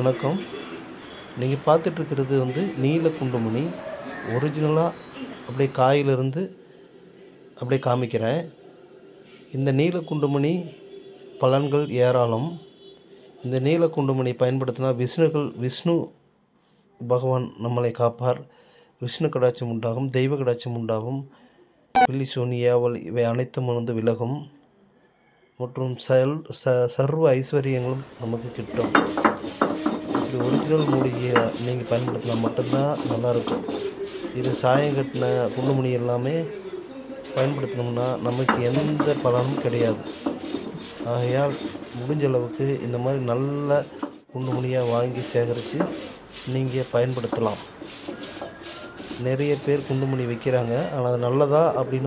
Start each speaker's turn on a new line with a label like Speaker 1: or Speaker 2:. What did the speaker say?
Speaker 1: வணக்கம். நீங்கள் பார்த்துட்ருக்கிறது நீல குண்டுமணி. ஒரிஜினலாக அப்படியே காயிலிருந்து அப்படியே காமிக்கிறேன். இந்த நீல குண்டுமணி பலன்கள் ஏராளம். இந்த நீல குண்டுமணி பயன்படுத்தினா விஷ்ணு பகவான் நம்மளை காப்பார். விஷ்ணு கடாட்சம் உண்டாகும், தெய்வ கடாட்சம் உண்டாகும். பில்லி சூனி ஏவல் இவை அனைத்தும் விலகும் மற்றும் சர்வ ஐஸ்வர்யங்களும் நமக்கு கிட்டும். இப்படி ஒரிஜினல் மூலிகையை நீங்கள் பயன்படுத்தினா மட்டும்தான் நல்லாயிருக்கும். இது சாயம் கட்டின குண்டுமணி எல்லாமே பயன்படுத்தினோம்னா நமக்கு எந்த பலனும் கிடையாது. ஆகையால் முடிஞ்ச அளவுக்கு இந்த மாதிரி நல்ல குண்டுமணியாக வாங்கி சேகரித்து நீங்கள் பயன்படுத்தலாம். நிறைய பேர் குண்டுமணி விற்கிறாங்க, ஆனால் அது நல்லதா அப்படின்னு